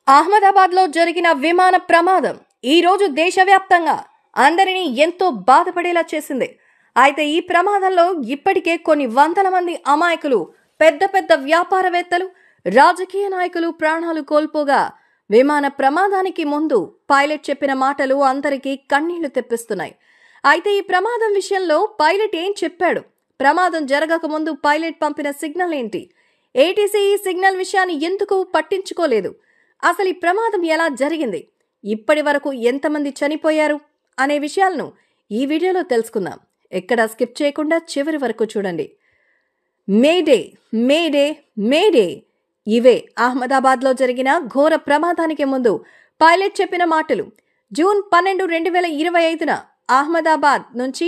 అహ్మదాబాద్లో జరిగిన విమాన ప్రమాదం ఈ రోజు దేశవ్యాప్తంగా అందరినీ ఎంతో బాధపడేలా చేసింది. అయితే ఈ ప్రమాదంలో ఇప్పటికే కొన్ని వందల మంది అమాయకులు, పెద్ద పెద్ద వ్యాపారవేత్తలు, రాజకీయ నాయకులు ప్రాణాలు కోల్పోగా విమాన ప్రమాదానికి ముందు పైలట్ చెప్పిన మాటలు అందరికీ కన్నీళ్లు తెప్పిస్తున్నాయి. అయితే ఈ ప్రమాదం విషయంలో పైలట్ ఏం చెప్పాడు? ప్రమాదం జరగక ముందు పైలట్ పంపిన సిగ్నల్ ఏంటి? ఏటీసీ ఈ సిగ్నల్ విషయాన్ని ఎందుకు పట్టించుకోలేదు? అసలు ఈ ప్రమాదం ఎలా జరిగింది? ఇప్పటి వరకు ఎంతమంది చనిపోయారు అనే విషయాలను ఈ వీడియోలో తెలుసుకుందాం. ఎక్కడా స్కిప్ చేయకుండా చివరి వరకు చూడండి. మేడే మేడే మేడే, ఇవే అహ్మదాబాద్లో జరిగిన ఘోర ప్రమాదానికి ముందు పైలట్ చెప్పిన మాటలు. జూన్ 12, 2025న అహ్మదాబాద్ నుంచి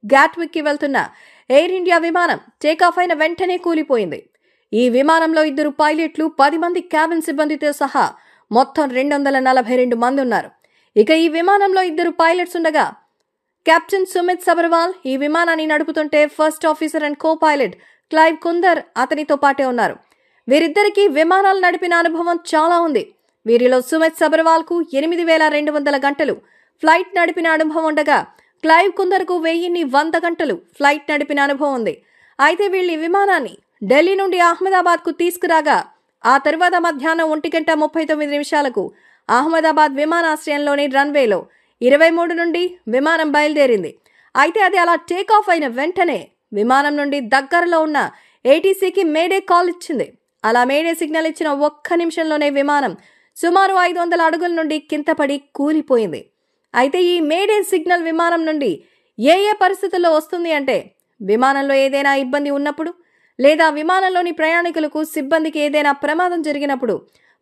గాట్విక్కి వెళ్తున్న ఎయిర్ ఇండియా విమానం టేకాఫ్ అయిన వెంటనే కూలిపోయింది. ఈ విమానంలో 2 పైలట్లు, 10 మంది క్యాబిన్ సిబ్బందితో సహా మొత్తం 242 మంది ఉన్నారు. ఇక ఈ విమానంలో 2 పైలట్స్ ఉండగా కెప్టెన్ సుమిత్ సబర్వాల్ ఈ విమానాన్ని నడుపుతుంటే first officer and copilot Clive Kundar అతనితో పాటే ఉన్నారు. వీరిద్దరికీ విమానాలు నడిపిన అనుభవం చాలా ఉంది. వీరిలో సుమిత్ సబర్వాల్ కు 8200 గంటలు ఫ్లైట్ నడిపిన అనుభవం ఉండగా క్లైవ్ కుందర్ కు 1100 గంటలు ఫ్లైట్ నడిపిన అనుభవం ఉంది. అయితే వీళ్ళు ఈ విమానాన్ని ఢిల్లీ నుండి అహ్మదాబాద్ కు తీసుకురాగా ఆ తర్వాత మధ్యాహ్నం 1:39 అహ్మదాబాద్ విమానాశ్రయంలోని రన్వేలో 23 నుండి విమానం బయలుదేరింది. అయితే అది అలా టేకాఫ్ అయిన వెంటనే విమానం నుండి దగ్గరలో ఉన్న ఏటీసీకి మేడే కాల్ ఇచ్చింది. అలా మేడే సిగ్నల్ ఇచ్చిన ఒక్క నిమిషంలోనే విమానం సుమారు 500 అడుగుల నుండి కిందపడి కూలిపోయింది. అయితే ఈ మేడే సిగ్నల్ విమానం నుండి ఏ పరిస్థితుల్లో వస్తుంది అంటే, విమానంలో ఏదైనా ఇబ్బంది ఉన్నప్పుడు, లేదా విమానంలోని ప్రయాణికులకు, సిబ్బందికి ఏదైనా ప్రమాదం జరిగినప్పుడు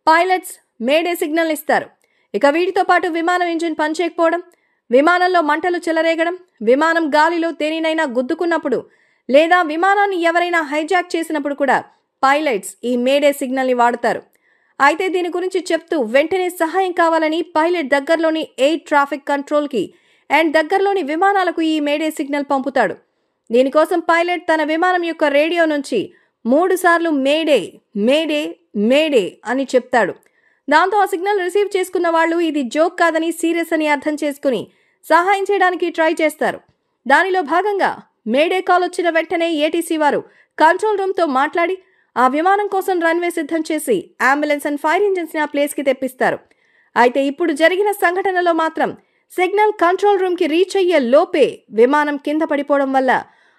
పైలట్స్ మేడే సిగ్నల్ ఇస్తారు. ఇక వీటితో పాటు విమానం ఇంజిన్ పనిచేయకపోవడం, విమానంలో మంటలు చెలరేగడం, విమానం గాలిలో దేనినైనా గుద్దుకున్నప్పుడు, లేదా విమానాన్ని ఎవరైనా హైజాక్ చేసినప్పుడు కూడా పైలట్స్ ఈ మేడే సిగ్నల్ని వాడతారు. అయితే దీని గురించి చెప్తూ వెంటనే సహాయం కావాలని పైలట్ దగ్గరలోని ఎయిర్ ట్రాఫిక్ కంట్రోల్కి అండ్ దగ్గరలోని విమానాలకు ఈ మేడే సిగ్నల్ పంపుతాడు. దీనికోసం పైలట్ తన విమానం యొక్క రేడియో నుంచి 3 సార్లు మేడే మేడే మేడే అని చెప్తాడు. దాంతో ఆ సిగ్నల్ రిసీవ్ చేసుకున్న వాళ్ళు ఇది జోక్ కాదని, సీరియస్ అని అర్థం చేసుకుని సహాయం చేయడానికి ట్రై చేస్తారు. దానిలో భాగంగా మేడే కాల్ వచ్చిన వెంటనే ఏటీసీ వారు కంట్రోల్ రూమ్తో మాట్లాడి ఆ విమానం కోసం రన్వే సిద్ధం చేసి అంబులెన్స్ అండ్ ఫైర్ ఇంజిన్స్ ని ఆ ప్లేస్ కి తెప్పిస్తారు. అయితే ఇప్పుడు జరిగిన సంఘటనలో మాత్రం సిగ్నల్ కంట్రోల్ రూమ్ కి రీచ్ అయ్యే లోపే విమానం కింద పడిపోవడం వల్ల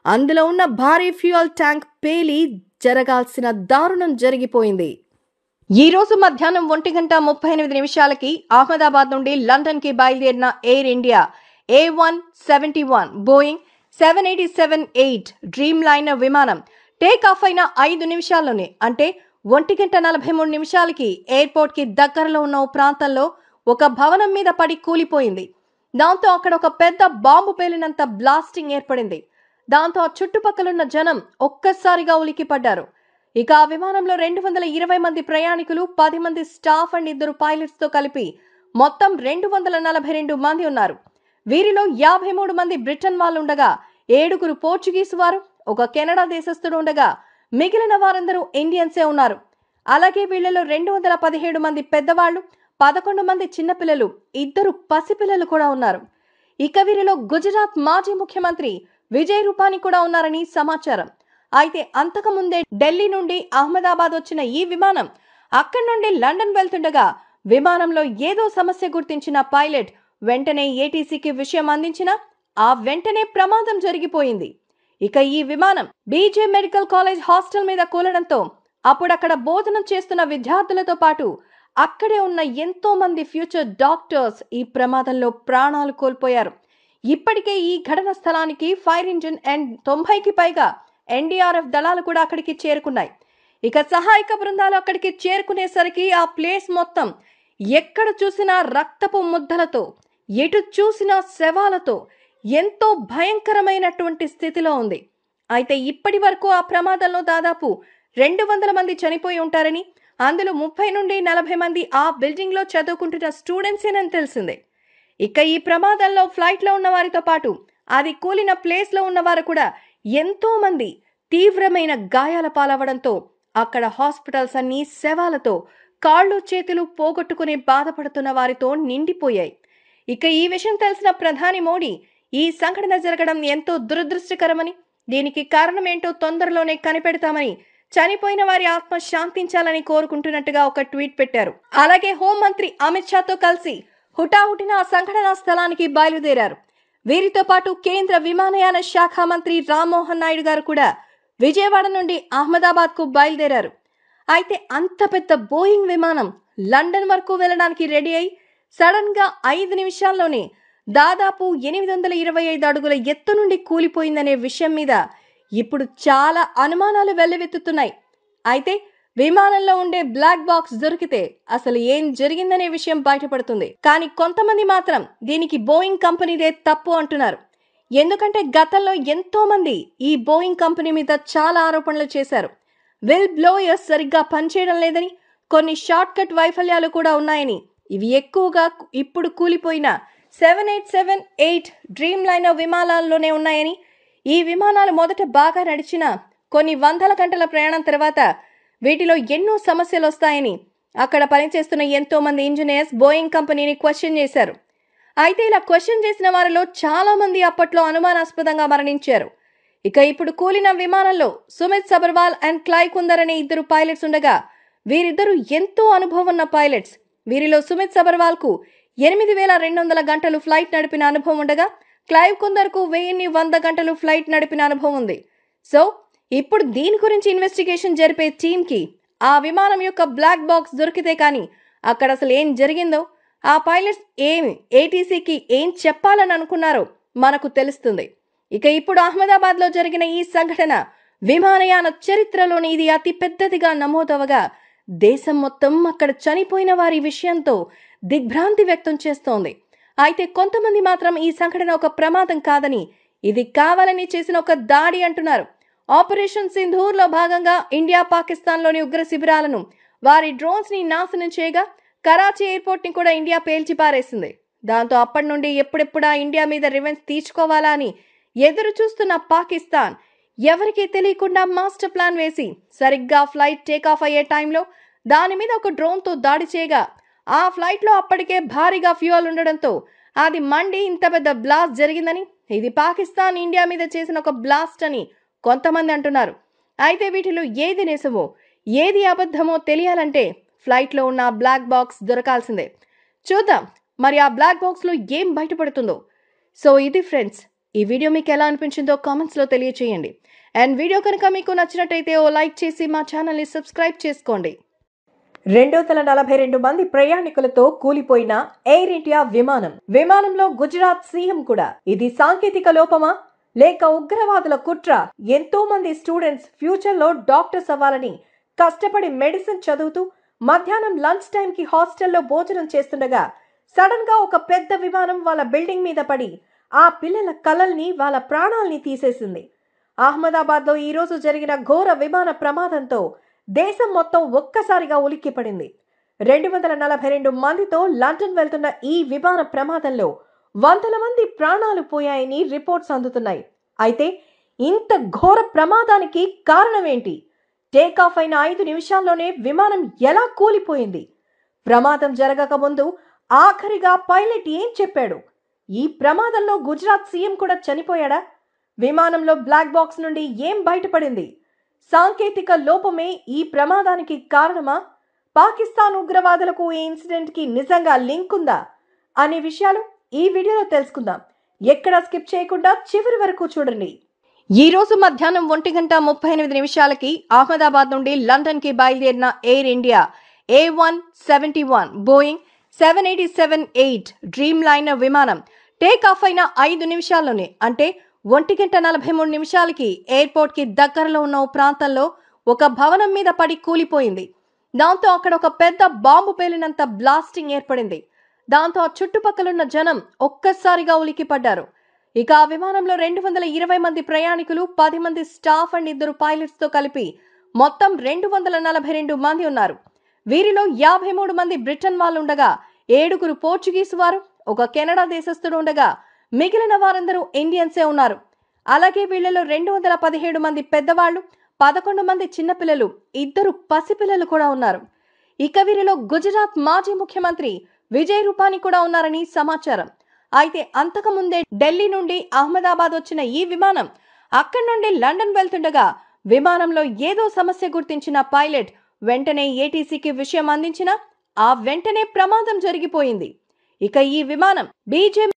అందులో ఉన్న భారీ ఫ్యూయల్ ట్యాంక్ పేలి జరగాల్సిన దారుణం జరిగిపోయింది. ఈ రోజు మధ్యాహ్నం 1:38 అహ్మదాబాద్ నుండి లండన్ కి బయలుదేరిన air India A171 Boeing 787-8 dream liner విమానం టేక్ ఆఫ్ అయిన 5 నిమిషాల్లోనే, అంటే 1:43 ఎయిర్పోర్ట్ కి దగ్గరలో ఉన్న ఓ ప్రాంతంలో ఒక భవనం మీద పడి కూలిపోయింది. దాంతో అక్కడ ఒక పెద్ద బాంబు పేలినంత బ్లాస్టింగ్ ఏర్పడింది. దాంతో ఆ చుట్టుపక్కలున్న జనం ఒక్కసారిగా ఉలికిపడ్డారు. ఇక ఆ విమానంలో 220 మంది ప్రయాణికులు, 10 మంది స్టాఫ్ అండ్ 2 పైలట్స్ తో కలిపి మొత్తం 242 మంది ఉన్నారు. వీరిలో 53 మంది బ్రిటన్ వాళ్ళు ఉండగా 7 పోర్చుగీసు వారు, 1 కెనడా దేశస్థుడు ఉండగా మిగిలిన వారందరూ ఇండియన్సే ఉన్నారు. అలాగే వీళ్లలో 217 మంది పెద్దవాళ్లు, 11 మంది చిన్నపిల్లలు, 2 పసిపిల్లలు కూడా ఉన్నారు. ఇక వీరిలో గుజరాత్ మాజీ ముఖ్యమంత్రి విజయ్ రూపానీ కూడా ఉన్నారని సమాచారం. అయితే అంతకుముందే ఢిల్లీ నుండి అహ్మదాబాద్ వచ్చిన ఈ విమానం అక్కడి నుండి లండన్ వెళ్తుండగా విమానంలో ఏదో సమస్య గుర్తించిన పైలట్ వెంటనే ఏటీసీకి విషయం అందించినా ఆ వెంటనే ప్రమాదం జరిగిపోయింది. ఇక ఈ విమానం బీజే మెడికల్ కాలేజ్ హాస్టల్ మీద కూలడంతో అప్పుడక్కడ భోజనం చేస్తున్న విద్యార్థులతో పాటు అక్కడే ఉన్న ఎంతో మంది ఫ్యూచర్ డాక్టర్స్ ఈ ప్రమాదంలో ప్రాణాలు కోల్పోయారు. ఇప్పటికే ఈ ఘటన స్థలానికి ఫైర్ ఇంజిన్ అండ్ 90కి పైగా ఎన్డీఆర్ఎఫ్ దళాలు కూడా అక్కడికి చేరుకున్నాయి. ఇక సహాయక బృందాలు అక్కడికి చేరుకునేసరికి ఆ ప్లేస్ మొత్తం ఎక్కడ చూసినా రక్తపు ముద్దలతో, ఎటు చూసినా శవాలతో ఎంతో భయంకరమైనటువంటి స్థితిలో ఉంది. అయితే ఇప్పటి వరకు ఆ ప్రమాదంలో దాదాపు 200 మంది చనిపోయి ఉంటారని, అందులో 30 నుండి 40 మంది ఆ బిల్డింగ్ లో చదువుకుంటున్న స్టూడెంట్సేనని తెలిసిందే. ఇక ఈ ప్రమాదంలో ఫ్లైట్ లో ఉన్న వారితో పాటు అది కూలిన ప్లేస్ లో ఉన్నవారు కూడా ఎంతో మంది తీవ్రమైన గాయాల పాలవడంతో అక్కడ హాస్పిటల్స్ అన్ని శవాలతో కాళ్ళు చేతులు పోగొట్టుకుని బాధపడుతున్న వారితో నిండిపోయాయి. ఇక ఈ విషయం తెలిసిన ప్రధాని మోడీ ఈ సంఘటన జరగడం ఎంతో దురదృష్టకరమని, దీనికి కారణమేంటో తొందరలోనే కనిపెడతామని, చనిపోయిన వారి ఆత్మ శాంతించాలని కోరుకుంటున్నట్టుగా ఒక ట్వీట్ పెట్టారు. అలాగే హోంమంత్రి అమిత్ షాతో కలిసి హుటాహుటిన ఆ సంఘటనా స్థలానికి బయలుదేరారు. వీరితో పాటు కేంద్ర విమానయాన శాఖ మంత్రి రామ్మోహన్ నాయుడు గారు కూడా విజయవాడ నుండి అహ్మదాబాద్ కు బయలుదేరారు. అయితే అంత పెద్ద బోయింగ్ విమానం లండన్ వరకు వెళ్ళడానికి రెడీ అయి సడన్ గా 5 నిమిషాల్లోనే దాదాపు 825 అడుగుల ఎత్తు నుండి కూలిపోయిందనే విషయం మీద ఇప్పుడు చాలా అనుమానాలు వెల్లువెత్తుతున్నాయి. అయితే విమానంలో ఉండే బ్లాక్ బాక్స్ దొరికితే అసలు ఏం జరిగిందనే విషయం బయటపడుతుంది. కానీ కొంతమంది మాత్రం దీనికి బోయింగ్ కంపెనీదే తప్పు అంటున్నారు. ఎందుకంటే గతంలో ఎంతో మంది ఈ బోయింగ్ కంపెనీ మీద చాలా ఆరోపణలు చేశారు. విల్ బ్లోయర్స్ సరిగ్గా పనిచేయడం లేదని, కొన్ని షార్ట్ కట్ వైఫల్యాలు కూడా ఉన్నాయని, ఇవి ఎక్కువగా ఇప్పుడు కూలిపోయిన 787-8 డ్రీమ్ లైనర్ విమానాల్లోనే ఉన్నాయని, ఈ విమానాలు మొదట బాగా నడిచిన కొన్ని వందల గంటల ప్రయాణం తర్వాత వీటిలో ఎన్నో సమస్యలు వస్తాయని అక్కడ పనిచేస్తున్న ఎంతో మంది ఇంజనీర్స్ బోయింగ్ కంపెనీని క్వశ్చన్ చేశారు. అయితే ఇలా క్వశ్చన్ చేసిన వారిలో చాలా మంది అప్పట్లో అనుమానాస్పదంగా మరణించారు. ఇక ఇప్పుడు కూలిన విమానంలో సుమిత్ సబర్వాల్ అండ్ క్లైవ్ కుందర్ అనే 2 పైలట్స్ ఉండగా, వీరిద్దరూ ఎంతో అనుభవం ఉన్న పైలట్స్. వీరిలో సుమిత్ సబర్వాల్ కు 8200 గంటలు ఫ్లైట్ నడిపిన అనుభవం ఉండగా, క్లైవ్ కుందర్ కు 1100 గంటలు ఫ్లైట్ నడిపిన అనుభవం ఉంది. సో ఇప్పుడు దీని గురించి ఇన్వెస్టిగేషన్ జరిపే టీంకి ఆ విమానం యొక్క బ్లాక్ బాక్స్ దొరికితే కానీ అక్కడ అసలు ఏం జరిగిందో, ఆ పైలట్స్ ఏటీసీకి ఏం చెప్పాలని అనుకున్నారో మనకు తెలుస్తుంది. ఇక ఇప్పుడు అహ్మదాబాద్ లో జరిగిన ఈ సంఘటన విమానయాన చరిత్రలోని ఇది అతి పెద్దదిగా నమోదవగా దేశం మొత్తం అక్కడ చనిపోయిన వారి విషయంతో దిగ్భ్రాంతి వ్యక్తం చేస్తోంది. అయితే కొంతమంది మాత్రం ఈ సంఘటన ఒక ప్రమాదం కాదని, ఇది కావాలని చేసిన ఒక దాడి అంటున్నారు. ఆపరేషన్ సింధూర్ లో భాగంగా ఇండియా పాకిస్తాన్లోని ఉగ్ర శిబిరాలను వారి డ్రోన్స్ ని నాశనం చేయగా కరాచీ ఎయిర్పోర్ట్ ని కూడా ఇండియా పేల్చి పారేసింది. దాంతో అప్పటి నుండి ఎప్పుడెప్పుడా ఇండియా మీద రివెంజ్ తీర్చుకోవాలా అని ఎదురు చూస్తున్న పాకిస్తాన్ ఎవరికీ తెలియకుండా మాస్టర్ ప్లాన్ వేసి సరిగ్గా ఫ్లైట్ టేకాఫ్ అయ్యే టైంలో దాని మీద ఒక డ్రోన్ తో దాడి చేయగా, ఆ ఫ్లైట్ లో అప్పటికే భారీగా ఫ్యూయల్ ఉండడంతో అది మండి ఇంత పెద్ద బ్లాస్ట్ జరిగిందని, ఇది పాకిస్తాన్ ఇండియా మీద చేసిన ఒక బ్లాస్ట్ అని కొంతమంది అంటున్నారు. అయితే వీటిలో ఏది నిజమో ఏది అబద్ధమో తెలియాలంటే ఫ్లైట్ లో ఉన్న బ్లాక్ బాక్స్ దొరకాల్సిందే. చూద్దాం మరి ఆ బ్లాక్ బాక్స్ లో ఏం బయటపడుతుందో. సో ఇది ఫ్రెండ్స్, ఈ వీడియో మీకు ఎలా అనిపించిందో కామెంట్స్ లో తెలియచేయండి. అండ్ వీడియో కనుక మీకు నచ్చినట్టయితే ఓ లైక్ చేసి మా ఛానల్ ని సబ్స్క్రైబ్ చేసుకోండి. 242 మంది ప్రయాణికులతో కూలిపోయిన ఎయిర్ ఇండియా విమానంలో గుజరాత్ సీఎం కూడా. ఇది సాంకేతిక లోపమా లేక ఉగ్రవాదుల కుట్ర? ఎంతో మంది స్టూడెంట్స్ ఫ్యూచర్ లో డాక్టర్స్ అవ్వాలని కష్టపడి మెడిసిన్ చదువుతూ మధ్యాహ్నం లంచ్ టైం కి హాస్టల్లో భోజనం చేస్తుండగా సడన్ గా ఒక పెద్ద విమానం వాళ్ళ బిల్డింగ్ మీద పడి ఆ పిల్లల కలల్ని, వాళ్ళ ప్రాణాల్ని తీసేసింది. అహ్మదాబాద్ లో ఈ రోజు జరిగిన ఘోర విమాన ప్రమాదంతో దేశం మొత్తం ఒక్కసారిగా ఉలిక్కిపడింది. 242 మందితో లండన్ వెళ్తున్న ఈ విమాన ప్రమాదంలో వందల మంది ప్రాణాలు పోయాయని రిపోర్ట్స్ అందుతున్నాయి. అయితే ఇంత ఘోర ప్రమాదానికి కారణమేంటి? టేకాఫ్ అయిన 5 నిమిషాల్లోనే విమానం ఎలా కూలిపోయింది? ప్రమాదం జరగక ముందు ఆఖరిగా పైలట్ ఏం చెప్పాడు? ఈ ప్రమాదంలో గుజరాత్ సీఎం కూడా చనిపోయాడా? విమానంలో బ్లాక్ బాక్స్ నుండి ఏం బయటపడింది? సాంకేతిక లోపమే ఈ ప్రమాదానికి కారణమా? పాకిస్తాన్ ఉగ్రవాదులకు ఈ ఇన్సిడెంట్ కి నిజంగా లింక్ ఉందా అనే విషయాలు ఈ వీడియోలో తెలుసుకుందాం. ఎక్కడ స్కిప్ చేయకుండా చివరి వరకు చూడండి. ఈ రోజు మధ్యాహ్నం 1:38 అహ్మదాబాద్ నుండి లండన్ కి బయలుదేరిన air India A171 Boeing 787-8 dream liner విమానం టేక్ ఆఫ్ అయిన 5 నిమిషాల్లోనే, అంటే 1:43 ఎయిర్పోర్ట్ కి దగ్గరలో ఉన్న ఓ ప్రాంతంలో ఒక భవనం మీద పడి కూలిపోయింది. దాంతో అక్కడ ఒక పెద్ద బాంబు పేలినంత బ్లాస్టింగ్ ఏర్పడింది. దాంతో ఆ చుట్టుపక్కలున్న జనం ఒక్కసారిగా ఉలికిపడ్డారు. ఇక ఆ విమానంలో 220 మంది ప్రయాణికులు, 10 మంది స్టాఫ్ అండ్ 2 పైలట్స్ తో కలిపి మొత్తం 242 మంది ఉన్నారు. వీరిలో 53 మంది బ్రిటన్ వాళ్ళు ఉండగా, 7 పోర్చుగీసు వారు, 1 కెనడా దేశస్థుడు ఉండగా మిగిలిన వారందరూ ఇండియన్సే ఉన్నారు. అలాగే వీళ్లలో 217 మంది పెద్దవాళ్లు, 11 మంది చిన్నపిల్లలు, 2 పసిపిల్లలు కూడా ఉన్నారు. ఇక వీరిలో గుజరాత్ మాజీ ముఖ్యమంత్రి విజయ్ రూపానీ కూడా ఉన్నారని సమాచారం. అయితే అంతకుముందే ఢిల్లీ నుండి అహ్మదాబాద్ వచ్చిన ఈ విమానం అక్కడి నుండి లండన్ వెళ్తుండగా విమానంలో ఏదో సమస్య గుర్తించిన పైలట్ వెంటనే ఏటీసీకి విషయం అందించినా ఆ వెంటనే ప్రమాదం జరిగిపోయింది. ఇక ఈ విమానం బీజే